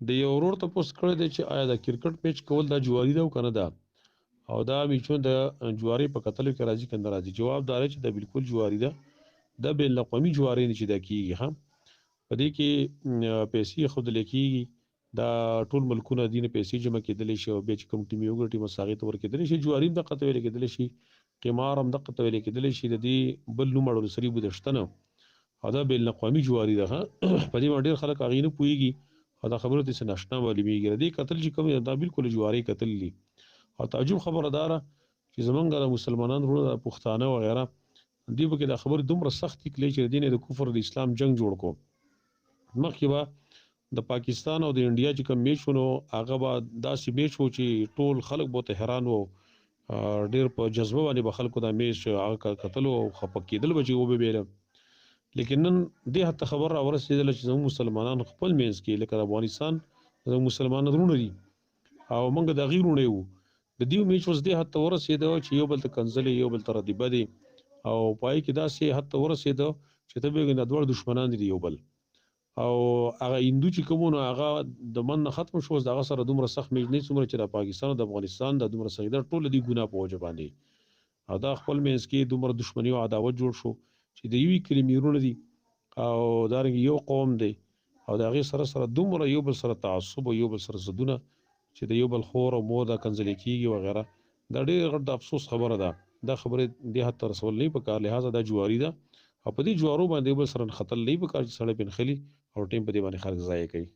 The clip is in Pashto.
د یو ورور تپوس کړی دی چې آیا د کرکټ میچ کول دا جواري ده او کنه ده او دا میچونه د جواري په کتلو کې راځي کنه راځي. جواب دا دی چې دا بالکل جواري ده. دا بین الاقوامي جواري نه چې دا کیږي هم په دې کې پیسې ښودل کېږي. دا ټول ملکونه دي نه پیسې جمع کېدلی شي او بیا چې کوم ټیم یو ګټي مساغې ته ورکېدلی شي. جواري هم دقه ته ویل کېدلی شي، قمار هم دقه ته ویل کېدلی شي. د دې بل نوم اړول سري بوده شته نه او دا بین الاقوامي جواري ده. په دې باندې ډېر خلک هغې نه پوهېږي او دا خبرو ته څه ناشنا معلومېږي. د دې کتل چې کوم دی دا بالکل جواري کتل دي او تعجب خبره دا ده چې زمونږ د مسلمانان وروڼه پښتانه وغیره دوی پکې دا خبرې دومره سختې کړلې چې د دې نه د کفر د اسلام جنګ جوړ کو. مخکې به د پاکستان او د انډیا چې کوم میچ ونو هغه به داسې میچ و چې ټول خلک به ته حیران وو. ډېر په جذبه باندې به خلکو دا میچ هغه کتلو او خفه کېدل به چې وبه ویله. لیکن نن دې حتی خبر را ورسېدله چې زموږ مسلمانان خپل منځ کې لکه د افغانستان زموږ مسلمانان وروڼه دي او موږ د هغې وروڼه یو. د دې میچ اوس دې حد ته ورسېده چې یو بل ته کنځلې یو بل ته ردیبه دي او پای کې داسې حد ته ورسېده چې ته بېګې دا دواړه دښمنان دي یو بل. او هغه هندو چې کوم نو هغه د من نه ختم شو، اوس د هغه سره دومره سخت میچ نه څومره چې د پاکستان او د افغانستان د دومره سخت ده ټول دي ګناه په وجه باندې او دا خپل منځ کې دومره دښمني او عداوت جوړ شو چې د یوې کلمې وروڼه دي او دارنګه یو قوم دی او د هغې سره سره دومره یو بل سره تعصب او یو بل سره ضدونه چې د یو بل خور او مور دا کنځلې کېږي وغیره. دا ډېر غټ د افسوس خبره ده. دا خبرې دې حد ته رسول نه پکار، لهذا دا جواري ده او په دې جوارو باندې یو بل سره نښتل نه پکار چې سړی پې نښلي او ټیم په دې باندې خلک ضایع کوي.